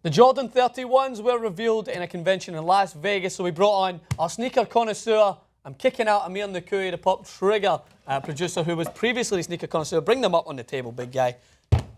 The Jordan 31s were revealed in a convention in Las Vegas, so we brought on our sneaker connoisseur. I'm kicking out Amir Nakui, the Pop Trigger producer, who was previously a sneaker connoisseur. Bring them up on the table, big guy.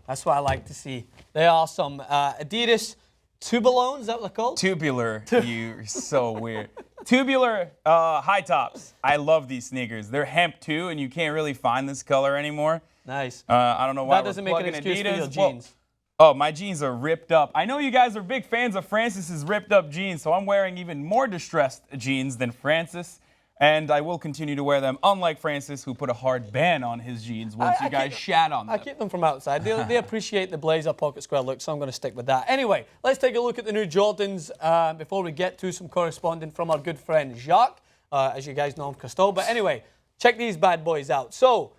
That's what I like to see. There are some Adidas Tubalones, is that what they're called? Tubular. You're so weird. Tubular high tops. I love these sneakers. They're hemp too, and you can't really find this color anymore. Nice. I don't know why that doesn't make an excuse Adidas. for your jeans. Oh, my jeans are ripped up. I know you guys are big fans of Francis's ripped up jeans, so I'm wearing even more distressed jeans than Francis. And I will continue to wear them, unlike Francis, who put a hard ban on his jeans once you guys shat on them. I keep them from outside. They appreciate the blazer pocket square look, so I'm going to stick with that. Anyway, let's take a look at the new Jordans before we get to some corresponding from our good friend Jacques, as you guys know him, Cousteau. But anyway, check these bad boys out. So,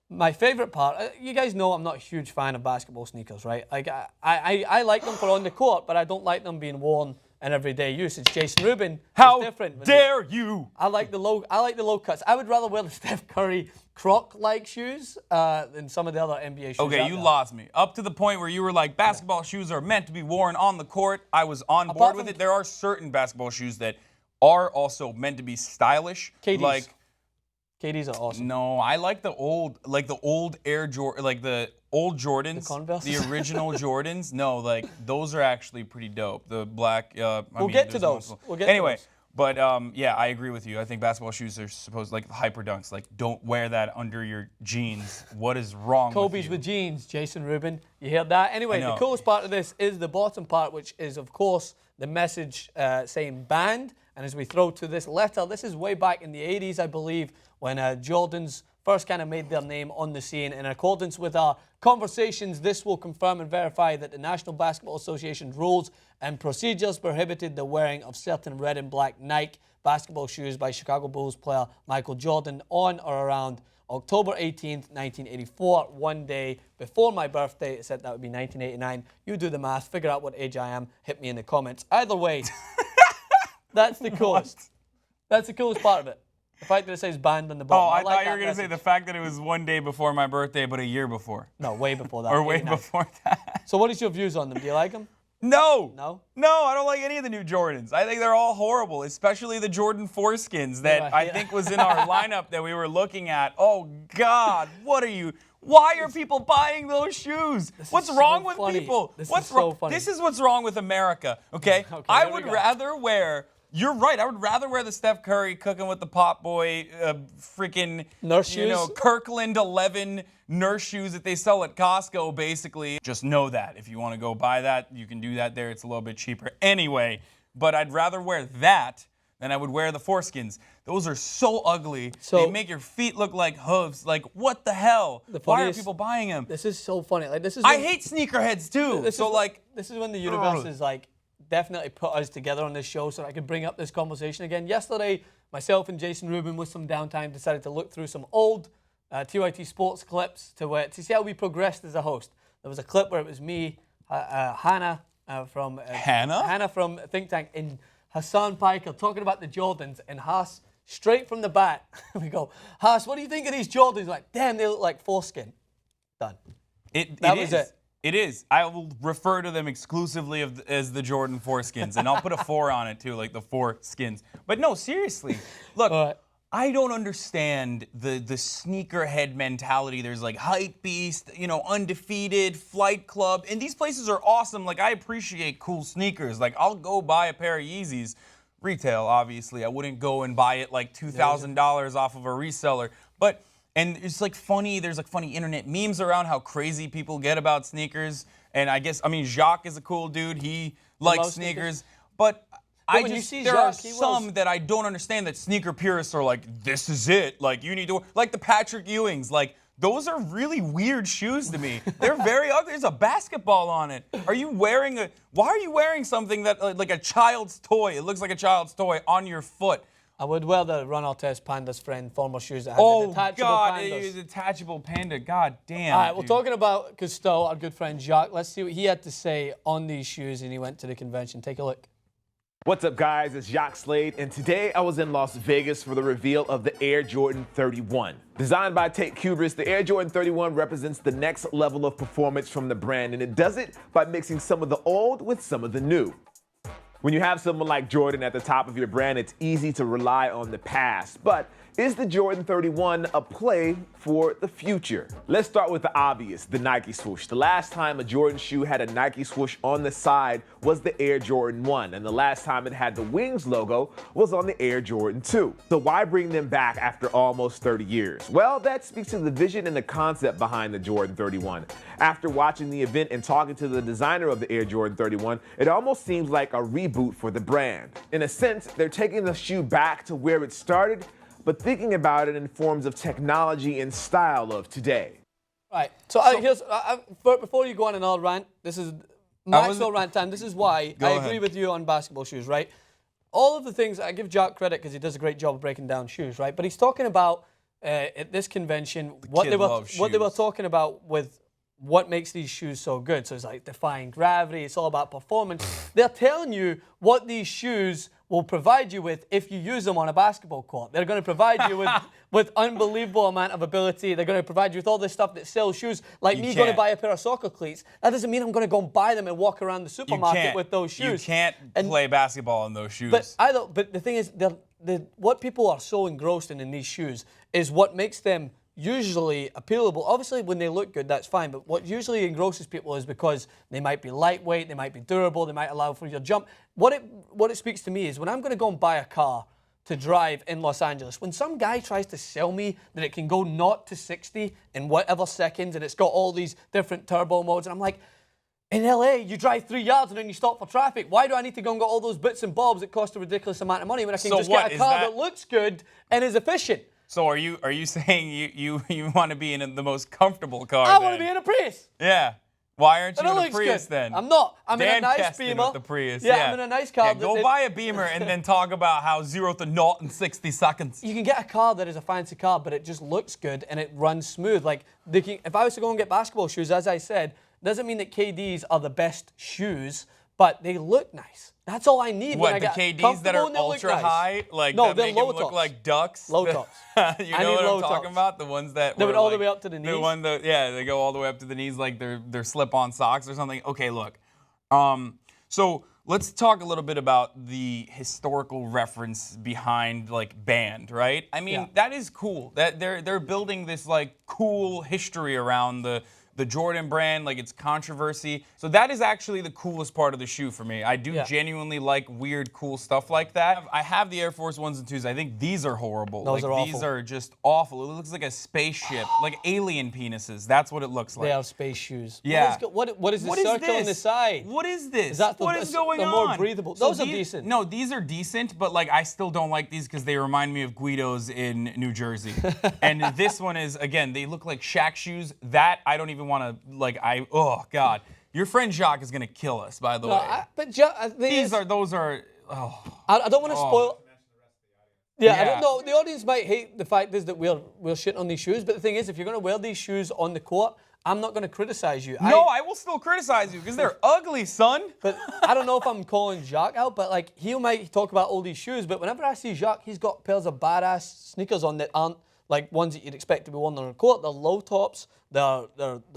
my favorite part, you guys know I'm not a huge fan of basketball sneakers, right? Like I like them for on the court, but I don't like them being worn in everyday use. It's Jason Rubin. How different dare you? I like the low cuts. I would rather wear the Steph Curry Croc-like shoes than some of the other NBA shoes. Okay, you lost me. Up to the point where you were like, basketball shoes are meant to be worn on the court. I was on board with it. There are certain basketball shoes that are also meant to be stylish. KDs. KDs are awesome. No, I like the old Air Jordan, like the old Jordans. The Converse? The original Jordans. No, like those are actually pretty dope. The black. We'll get to those. Anyway, but yeah, I agree with you. I think basketball shoes are supposed like hyper dunks. Like, don't wear that under your jeans. What is wrong? Kobe's with jeans, Jason Rubin. You heard that? Anyway, the coolest part of this is the bottom part, which is of course the message saying banned. And as we throw to this letter, this is way back in the 80s, I believe, when Jordans first kind of made their name on the scene. In accordance with our conversations, this will confirm and verify that the National Basketball Association's rules and procedures prohibited the wearing of certain red and black Nike basketball shoes by Chicago Bulls player Michael Jordan on or around October 18th, 1984, one day before my birthday. It said that would be 1989. You do the math, figure out what age I am, hit me in the comments. Either way, that's the coolest. That's the coolest part of it. The fact that it says banned on the bottom. Oh, I thought you were going to say the fact that it was one day before my birthday, but a year before. No, way before that. Or way before that. So what is your views on them? Do you like them? No. No? No, I don't like any of the new Jordans. I think they're all horrible, especially the Jordan foreskins that I think was in our lineup that we were looking at. Oh, God, what are you... Why are people buying those shoes? What's wrong with people? What's wrong? This is what's wrong with America, okay? I would rather wear... You're right. I would rather wear the Steph Curry cooking with the Pop Boy freaking nurse shoes? Kirkland 11 nurse shoes that they sell at Costco, basically. Just know that. If you want to go buy that, you can do that there. It's a little bit cheaper anyway. But I'd rather wear that than I would wear the foreskins. Those are so ugly. They make your feet look like hooves. Like, what the hell? Why are people buying them? This is so funny. Like, this is. I hate sneakerheads too. This is when the universe is like, definitely put us together on this show so I could bring up this conversation again. Yesterday, myself and Jason Rubin, with some downtime, decided to look through some old TYT Sports clips to see how we progressed as a host. There was a clip where it was me, Hannah from Think Tank, and Hassan Piker talking about the Jordans, and Haas, straight from the bat, we go, Haas, what do you think of these Jordans? Like, damn, they look like foreskin. Done. That was it. It is. I will refer to them exclusively as the Jordan foreskins, and I'll put a 4 on it too, like the foreskins. But no, seriously, look, I don't understand the sneakerhead mentality. There's like Hype Beast, Undefeated, Flight Club, and these places are awesome. Like, I appreciate cool sneakers. Like, I'll go buy a pair of Yeezys, retail, obviously. I wouldn't go and buy it like $2,000 off of a reseller, but. And it's like funny, there's like funny internet memes around how crazy people get about sneakers. And Jacques is a cool dude. He likes sneakers. But there are some that I don't understand that sneaker purists are like, this is it. Like, you need to, like the Patrick Ewings. Like, those are really weird shoes to me. They're very ugly. There's a basketball on it. Why are you wearing something that, like a child's toy? It looks like a child's toy on your foot. I would wear the Ron Artest Panda's friend former shoes that had the detachable pandas. Detachable panda. God damn. All right, we're talking about Cousteau, our good friend Jacques. Let's see what he had to say on these shoes, and he went to the convention. Take a look. What's up, guys? It's Jacques Slade, and today I was in Las Vegas for the reveal of the Air Jordan 31. Designed by Tate Kubris, the Air Jordan 31 represents the next level of performance from the brand, and it does it by mixing some of the old with some of the new. When you have someone like Jordan at the top of your brand, it's easy to rely on the past. But is the Jordan 31 a play for the future? Let's start with the obvious, the Nike swoosh. The last time a Jordan shoe had a Nike swoosh on the side was the Air Jordan 1, and the last time it had the Wings logo was on the Air Jordan 2. So why bring them back after almost 30 years? Well, that speaks to the vision and the concept behind the Jordan 31. After watching the event and talking to the designer of the Air Jordan 31, it almost seems like a reboot for the brand. In a sense, they're taking the shoe back to where it started, but thinking about it in forms of technology and style of today. Right. So here's before you go on another rant, this is Maxwell rant time. This is why I agree with you on basketball shoes, right? All of the things, I give Jack credit because he does a great job of breaking down shoes, right? But he's talking about at this convention what they were talking about with what makes these shoes so good. So it's like defying gravity. It's all about performance. They're telling you what these shoes will provide you with if you use them on a basketball court. They're going to provide you with unbelievable amount of ability. They're going to provide you with all this stuff that sells shoes. Like me going to buy a pair of soccer cleats, that doesn't mean I'm going to go and buy them and walk around the supermarket with those shoes. You can't play basketball in those shoes. But the thing is, what people are so engrossed in these shoes is what makes them usually appealable. Obviously, when they look good, that's fine. But what usually engrosses people is because they might be lightweight, they might be durable, they might allow for your jump. What it speaks to me is when I'm going to go and buy a car to drive in Los Angeles, when some guy tries to sell me that it can go 0 to 60 in whatever seconds and it's got all these different turbo modes, and I'm like, in LA, you drive 3 yards and then you stop for traffic. Why do I need to go and get all those bits and bobs that cost a ridiculous amount of money when I can just get a car that looks good and is efficient? So are you saying you want to be in the most comfortable car? I want to be in a Prius. Yeah. Why aren't you in a Prius then? I'm not. I'm in a nice Keston Beamer. With the Prius. Yeah, I'm in a nice car. Yeah, go buy a Beamer and then talk about how 0 to 0 in 60 seconds. You can get a car that is a fancy car, but it just looks good and it runs smooth. Like if I was to go and get basketball shoes, as I said, doesn't mean that KDs are the best shoes, but they look nice. That's all I need. What, the KDs that are ultra high? Like, no, that they're make low them look tops. like ducks? Low tops. You know what I'm talking about? The ones that went all the way up to the knees? They go all the way up to the knees like they're slip-on socks or something. Okay, look. So let's talk a little bit about the historical reference behind like band, right? I mean, that is cool. That they're building this like cool history around the Jordan brand, like its controversy. So that is actually the coolest part of the shoe for me. I do genuinely like weird, cool stuff like that. I have the Air Force 1s and 2s. I think these are horrible. Those are awful. These are just awful. It looks like a spaceship, like alien penises. That's what it looks like. They are space shoes. Yeah. What is the circle on the side? What is this? Is that what is going on? They're more breathable. So those are decent. No, these are decent, but like I still don't like these because they remind me of Guido's in New Jersey. And this one is, again, they look like Shaq shoes. That I don't even want to, like, oh God. Your friend Jacques is gonna kill us, by the way. I don't want to spoil. Yeah, I don't know. The audience might hate the fact is that we're shit on these shoes, but the thing is, if you're gonna wear these shoes on the court, I'm not gonna criticize you. No, I will still criticize you because they're ugly, son. But I don't know if I'm calling Jacques out, but like he might talk about all these shoes, but whenever I see Jacques, he's got pairs of badass sneakers on that aren't like ones that you'd expect to be worn on the court. They're low tops. They're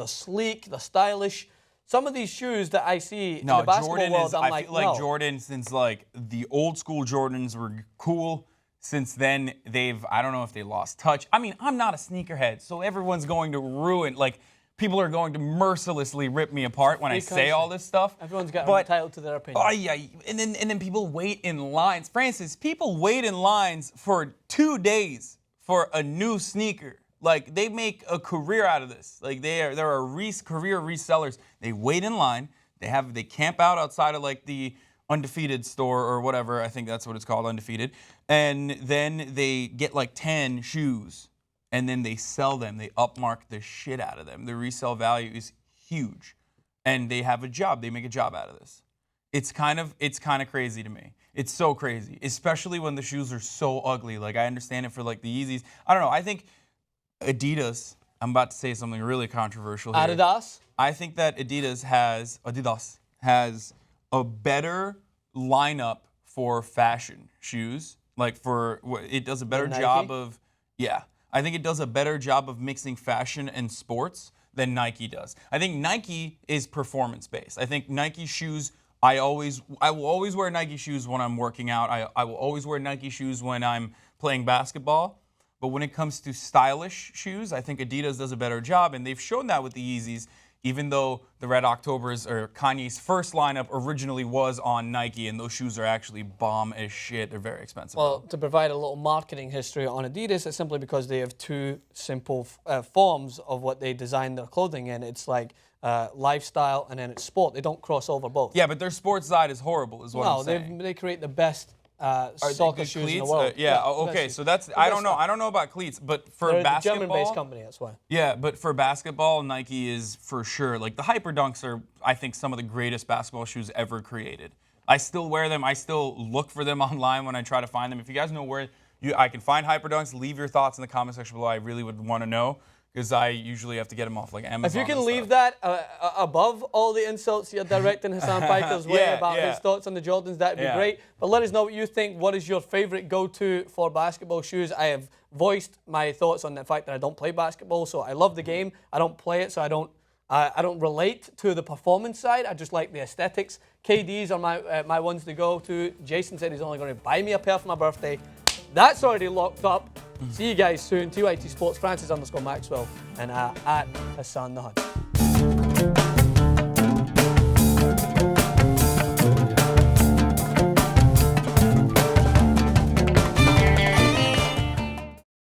sleek. They're stylish. Some of these shoes that I see in the basketball world, I feel like Jordan, since like the old school Jordans were cool, since then I don't know if they lost touch. I mean, I'm not a sneakerhead, so everyone's going to ruin, like people are going to mercilessly rip me apart when I say all this stuff. Everyone's entitled to their opinion. Oh yeah, and then people wait in lines. Francis, people wait in lines for 2 days for a new sneaker. Like, they make a career out of this. Like, there are career resellers. They wait in line. They camp out outside of, like, the Undefeated store or whatever. I think that's what it's called, Undefeated. And then they get, like, 10 shoes. And then they sell them. They upmark the shit out of them. The resale value is huge. And they have a job. They make a job out of this. It's kind of crazy to me. It's so crazy. Especially when the shoes are so ugly. Like, I understand it for, like, the Yeezys. I don't know. I think Adidas, I'm about to say something really controversial here. Adidas? I think that Adidas has a better lineup for fashion shoes. Like it does a better job of, I think it does a better job of mixing fashion and sports than Nike does. I think Nike is performance-based. I think Nike shoes, I will always wear Nike shoes when I'm working out. I will always wear Nike shoes when I'm playing basketball. But when it comes to stylish shoes, I think Adidas does a better job, and they've shown that with the Yeezys, even though the Red Octobers, or Kanye's first lineup, originally was on Nike, and those shoes are actually bomb as shit. They're very expensive. Well, to provide a little marketing history on Adidas, it's simply because they have two simple forms of what they design their clothing in. It's like lifestyle and then it's sport. They don't cross over both. Yeah, but their sports side is horrible, is what I'm saying. They create the best soccer shoes in the world. Okay, so that's, I don't know about cleats, but for They're basketball. a German-based company, that's why. Yeah, but for basketball, Nike is for sure. Like the Hyper Dunks are, I think, some of the greatest basketball shoes ever created. I still wear them. I still look for them online when I try to find them. If you guys know where I can find Hyper Dunks, leave your thoughts in the comment section below. I really would want to know, because I usually have to get them off like Amazon. If you can leave that above all the insults you're directing Hassan Piker's way about his thoughts on the Jordans, that'd be great. But let us know what you think. What is your favorite go-to for basketball shoes? I have voiced my thoughts on the fact that I don't play basketball, so I love the game. I don't play it, so I don't relate to the performance side. I just like the aesthetics. KDs are my ones to go to. Jason said he's only going to buy me a pair for my birthday. That's already locked up. See you guys soon. TYT Sports, Francis_Maxwell, and at Hassan the Hunt.